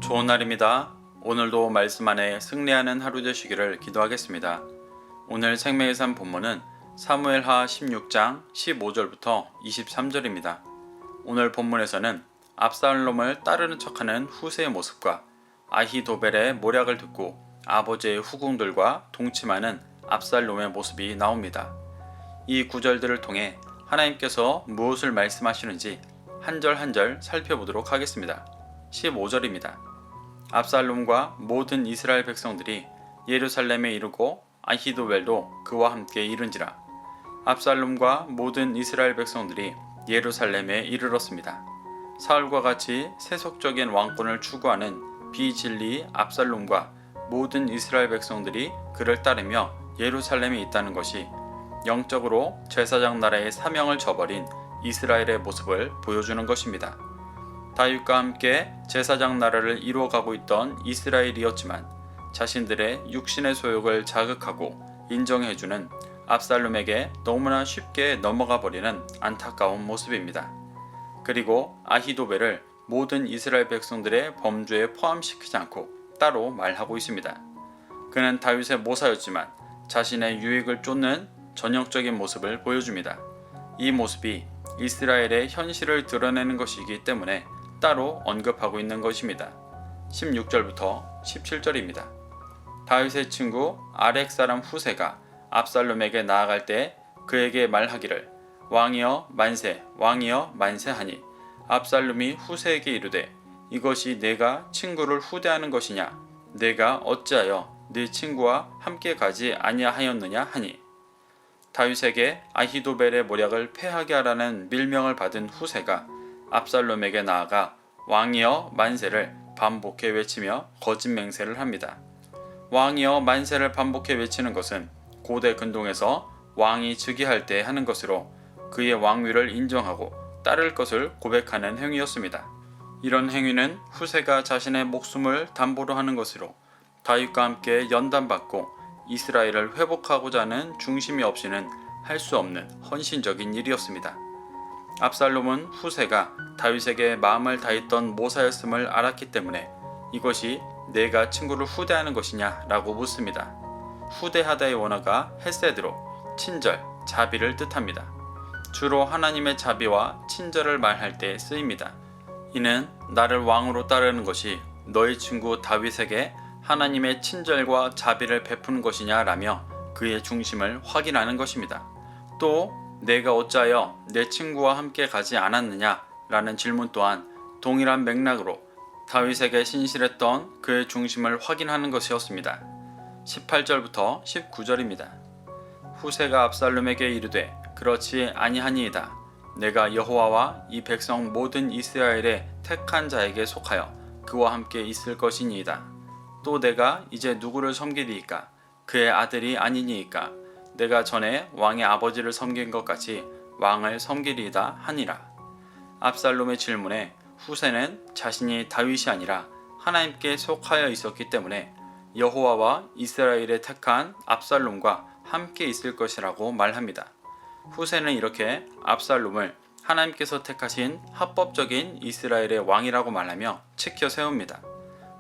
좋은 날입니다. 오늘도 말씀 안에 승리하는 하루 되시기를 기도하겠습니다. 오늘 생명의 삶 본문은 사무엘하 16장 15절부터 23절입니다. 오늘 본문에서는 압살롬을 따르는 척하는 후세의 모습과 아히도벨의 모략을 듣고 아버지의 후궁들과 동침하는 압살롬의 모습이 나옵니다. 이 구절들을 통해 하나님께서 무엇을 말씀하시는지 한 절 한 절 살펴보도록 하겠습니다. 15절입니다. 압살롬과 모든 이스라엘 백성들이 예루살렘에 이르고 아히도벨도 그와 함께 이른지라. 압살롬과 모든 이스라엘 백성들이 예루살렘에 이르렀습니다. 사울과 같이 세속적인 왕권을 추구하는 비진리 압살롬과 모든 이스라엘 백성들이 그를 따르며 예루살렘에 있다는 것이 영적으로 제사장 나라의 사명을 저버린 이스라엘의 모습을 보여주는 것입니다. 다윗과 함께 제사장 나라를 이루어가고 있던 이스라엘이었지만 자신들의 육신의 소욕을 자극하고 인정해주는 압살롬에게 너무나 쉽게 넘어가 버리는 안타까운 모습입니다. 그리고 아히도벨을 모든 이스라엘 백성들의 범주에 포함시키지 않고 따로 말하고 있습니다. 그는 다윗의 모사였지만 자신의 유익을 쫓는 전형적인 모습을 보여줍니다. 이 모습이 이스라엘의 현실을 드러내는 것이기 때문에 따로 언급하고 있는 것입니다. 16절부터 17절입니다. 다윗의 친구 아렉 사람 후세가 압살롬에게 나아갈 때 그에게 말하기를 왕이여 만세 왕이여 만세하니 압살롬이 후세에게 이르되 이것이 내가 친구를 후대하는 것이냐 내가 어찌하여 네 친구와 함께 가지 아니하였느냐 하니 다윗에게 아히도벨의 모략을 패하게 하라는 밀명을 받은 후세가 압살롬에게 나아가 왕이여 만세를 반복해 외치며 거짓 맹세를 합니다. 왕이여 만세를 반복해 외치는 것은 고대 근동에서 왕이 즉위할 때 하는 것으로 그의 왕위를 인정하고 따를 것을 고백하는 행위였습니다. 이런 행위는 후세가 자신의 목숨을 담보로 하는 것으로 다윗과 함께 연단받고 이스라엘을 회복하고자 하는 중심이 없이는 할 수 없는 헌신적인 일이었습니다. 압살롬은 후세가 다윗에게 마음을 다했던 모사였음을 알았기 때문에 이것이 내가 친구를 후대하는 것이냐 라고 묻습니다. 후대하다의 원어가 헤세드로 친절, 자비를 뜻합니다. 주로 하나님의 자비와 친절을 말할 때 쓰입니다. 이는 나를 왕으로 따르는 것이 너의 친구 다윗에게 하나님의 친절과 자비를 베푸는 것이냐 라며 그의 중심을 확인하는 것입니다. 또 내가 어찌하여 내 친구와 함께 가지 않았느냐 라는 질문 또한 동일한 맥락으로 다윗에게 신실했던 그의 중심을 확인하는 것이었습니다. 18절부터 19절입니다. 후세가 압살롬에게 이르되 그렇지 아니하니이다. 내가 여호와와 이 백성 모든 이스라엘의 택한 자에게 속하여 그와 함께 있을 것이니이다. 또 내가 이제 누구를 섬기리이까? 그의 아들이 아니니이까? 내가 전에 왕의 아버지를 섬긴 것 같이 왕을 섬기리이다 하니라. 압살롬의 질문에 후세는 자신이 다윗이 아니라 하나님께 속하여 있었기 때문에 여호와와 이스라엘의 택한 압살롬과 함께 있을 것이라고 말합니다. 후세는 이렇게 압살롬을 하나님께서 택하신 합법적인 이스라엘의 왕이라고 말하며 치켜 세웁니다.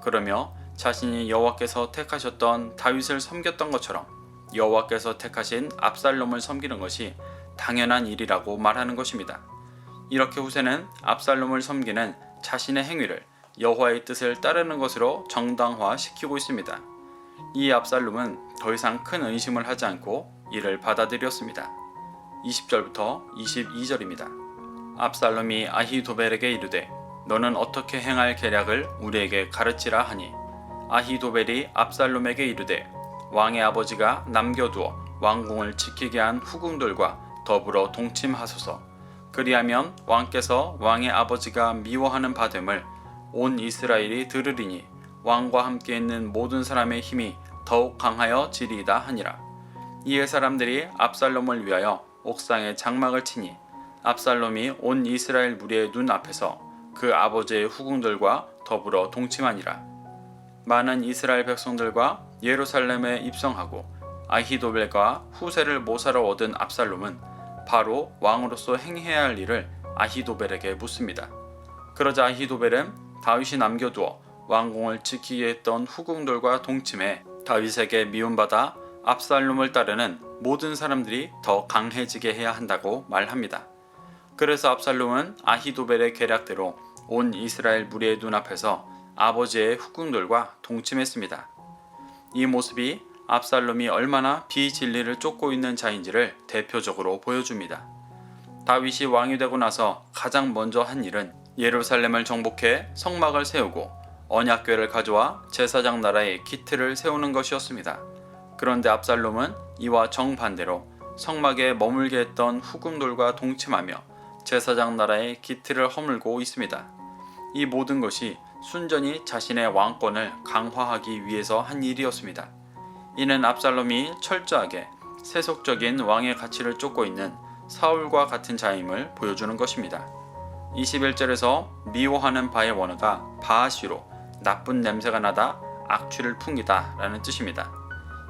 그러며 자신이 여호와께서 택하셨던 다윗을 섬겼던 것처럼 여호와께서 택하신 압살롬을 섬기는 것이 당연한 일이라고 말하는 것입니다. 이렇게 후세는 압살롬을 섬기는 자신의 행위를 여호와의 뜻을 따르는 것으로 정당화시키고 있습니다. 이 압살롬은 더 이상 큰 의심을 하지 않고 이를 받아들였습니다. 20절부터 22절입니다. 압살롬이 아히도벨에게 이르되 너는 어떻게 행할 계략을 우리에게 가르치라 하니 아히도벨이 압살롬에게 이르되 왕의 아버지가 남겨두어 왕궁을 지키게 한 후궁들과 더불어 동침하소서. 그리하면 왕께서 왕의 아버지가 미워하는 바됨을 온 이스라엘이 들으리니 왕과 함께 있는 모든 사람의 힘이 더욱 강하여 지리이다 하니라. 이에 사람들이 압살롬을 위하여 옥상에 장막을 치니 압살롬이 온 이스라엘 무리의 눈 앞에서 그 아버지의 후궁들과 더불어 동침하니라. 많은 이스라엘 백성들과 예루살렘에 입성하고 아히도벨과 후세를 모사로 얻은 압살롬은 바로 왕으로서 행해야 할 일을 아히도벨에게 묻습니다. 그러자 아히도벨은 다윗이 남겨두어 왕궁을 지키게 했던 후궁들과 동침해 다윗에게 미움받아 압살롬을 따르는 모든 사람들이 더 강해지게 해야 한다고 말합니다. 그래서 압살롬은 아히도벨의 계략대로 온 이스라엘 무리의 눈앞에서 아버지의 후궁들과 동침했습니다. 이 모습이 압살롬이 얼마나 비진리를 쫓고 있는 자인지를 대표적으로 보여줍니다. 다윗이 왕이 되고 나서 가장 먼저 한 일은 예루살렘을 정복해 성막을 세우고 언약궤를 가져와 제사장 나라에 기틀을 세우는 것이었습니다. 그런데 압살롬은 이와 정반대로 성막에 머물게 했던 후궁들과 동침하며 제사장 나라의 기틀을 허물고 있습니다. 이 모든 것이 순전히 자신의 왕권을 강화하기 위해서 한 일이었습니다. 이는 압살롬이 철저하게 세속적인 왕의 가치를 쫓고 있는 사울과 같은 자임을 보여주는 것입니다. 21절에서 미워하는 바의 원어가 바하시로 나쁜 냄새가 나다 악취를 풍기다 라는 뜻입니다.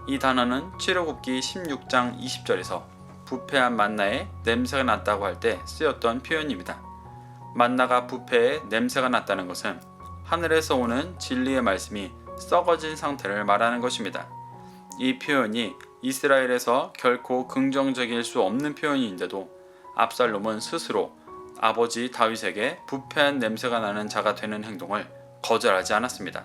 이 단어는 출애굽기 16장 20절에서 부패한 만나에 냄새가 났다고 할 때 쓰였던 표현입니다. 만나가 부패에 냄새가 났다는 것은 하늘에서 오는 진리의 말씀이 썩어진 상태를 말하는 것입니다. 이 표현이 이스라엘에서 결코 긍정적일 수 없는 표현인데도 압살롬은 스스로 아버지 다윗에게 부패한 냄새가 나는 자가 되는 행동을 거절하지 않았습니다.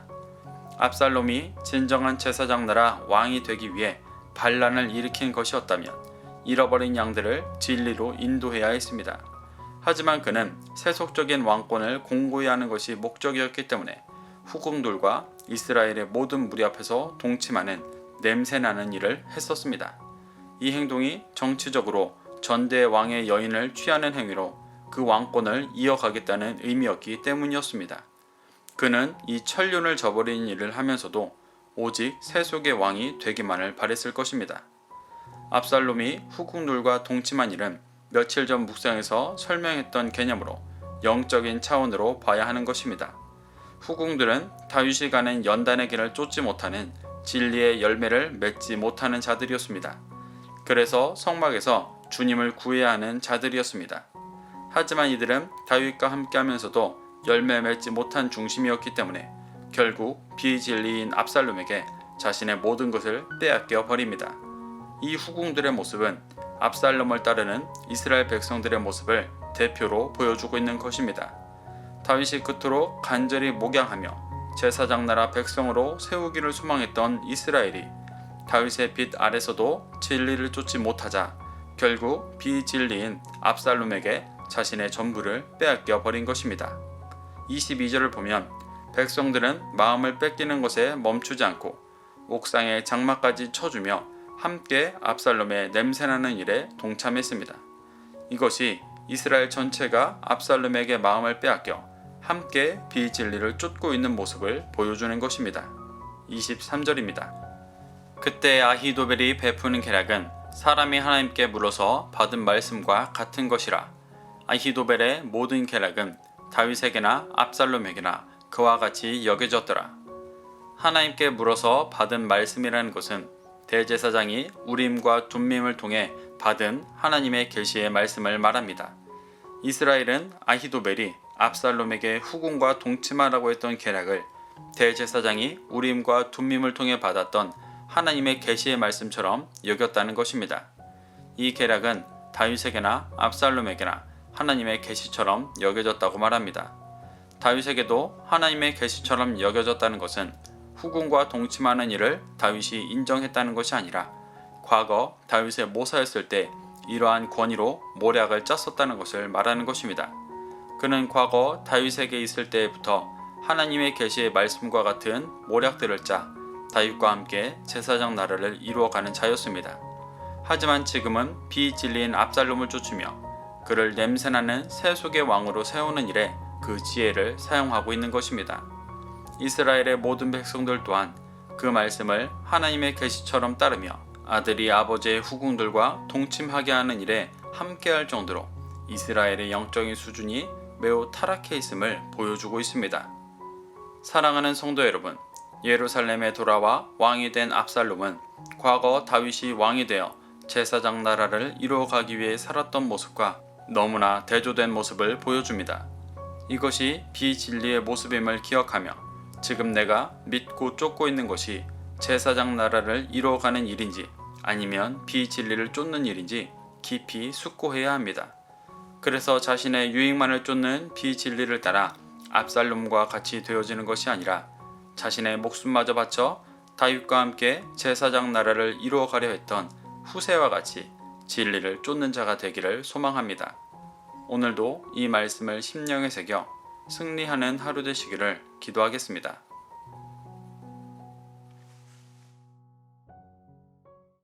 압살롬이 진정한 제사장 나라 왕이 되기 위해 반란을 일으킨 것이었다면 잃어버린 양들을 진리로 인도해야 했습니다. 하지만 그는 세속적인 왕권을 공고히 하는 것이 목적이었기 때문에 후궁들과 이스라엘의 모든 무리 앞에서 동침하는 냄새나는 일을 했었습니다. 이 행동이 정치적으로 전대 왕의 여인을 취하는 행위로 그 왕권을 이어가겠다는 의미였기 때문이었습니다. 그는 이 천륜을 저버리는 일을 하면서도 오직 세속의 왕이 되기만을 바랬을 것입니다. 압살롬이 후궁들과 동침한 일은 며칠 전 묵상에서 설명했던 개념으로 영적인 차원으로 봐야 하는 것입니다. 후궁들은 다윗이 가는 연단의 길을 쫓지 못하는 진리의 열매를 맺지 못하는 자들이었습니다. 그래서 성막에서 주님을 구해야 하는 자들이었습니다. 하지만 이들은 다윗과 함께하면서도 열매 맺지 못한 중심이었기 때문에 결국 비진리인 압살롬에게 자신의 모든 것을 빼앗겨 버립니다. 이 후궁들의 모습은 압살롬을 따르는 이스라엘 백성들의 모습을 대표로 보여주고 있는 것입니다. 다윗이 그토록 간절히 목양하며 제사장 나라 백성으로 세우기를 소망했던 이스라엘이 다윗의 빛 아래서도 진리를 쫓지 못하자 결국 비진리인 압살롬에게 자신의 전부를 빼앗겨 버린 것입니다. 22절을 보면 백성들은 마음을 뺏기는 것에 멈추지 않고 옥상에 장막까지 쳐주며 함께 압살롬의 냄새나는 일에 동참했습니다. 이것이 이스라엘 전체가 압살롬에게 마음을 빼앗겨 함께 비진리를 쫓고 있는 모습을 보여주는 것입니다. 23절입니다. 그때 아히도벨이 베푸는 계략은 사람이 하나님께 물어서 받은 말씀과 같은 것이라. 아히도벨의 모든 계략은 다윗에게나 압살롬에게나 그와 같이 여겨졌더라. 하나님께 물어서 받은 말씀이라는 것은 대제사장이 우림과 둠밈을 통해 받은 하나님의 계시의 말씀을 말합니다. 이스라엘은 아히도벨이 압살롬에게 후궁과 동침하라고 했던 계략을 대제사장이 우림과 둠밈을 통해 받았던 하나님의 계시의 말씀처럼 여겼다는 것입니다. 이 계략은 다윗에게나 압살롬에게나 하나님의 계시처럼 여겨졌다고 말합니다. 다윗에게도 하나님의 계시처럼 여겨졌다는 것은 후궁과 동침하는 일을 다윗이 인정했다는 것이 아니라 과거 다윗의 모사였을 때 이러한 권위로 모략을 짰었다는 것을 말하는 것입니다. 그는 과거 다윗에게 있을 때부터 하나님의 계시의 말씀과 같은 모략들을 짜 다윗과 함께 제사장 나라를 이루어가는 자였습니다. 하지만 지금은 비진리인 압살롬을 쫓으며 그를 냄새나는 세속의 왕으로 세우는 일에 그 지혜를 사용하고 있는 것입니다. 이스라엘의 모든 백성들 또한 그 말씀을 하나님의 계시처럼 따르며 아들이 아버지의 후궁들과 동침하게 하는 일에 함께할 정도로 이스라엘의 영적인 수준이 매우 타락해 있음을 보여주고 있습니다. 사랑하는 성도 여러분, 예루살렘에 돌아와 왕이 된 압살롬은 과거 다윗이 왕이 되어 제사장 나라를 이루어가기 위해 살았던 모습과 너무나 대조된 모습을 보여줍니다. 이것이 비진리의 모습임을 기억하며 지금 내가 믿고 쫓고 있는 것이 제사장 나라를 이루어가는 일인지 아니면 비진리를 쫓는 일인지 깊이 숙고해야 합니다. 그래서 자신의 유익만을 쫓는 비진리를 따라 압살롬과 같이 되어지는 것이 아니라 자신의 목숨마저 바쳐 다윗과 함께 제사장 나라를 이루어가려 했던 후세와 같이 진리를 쫓는 자가 되기를 소망합니다. 오늘도 이 말씀을 심령에 새겨 승리하는 하루 되시기를 기도하겠습니다.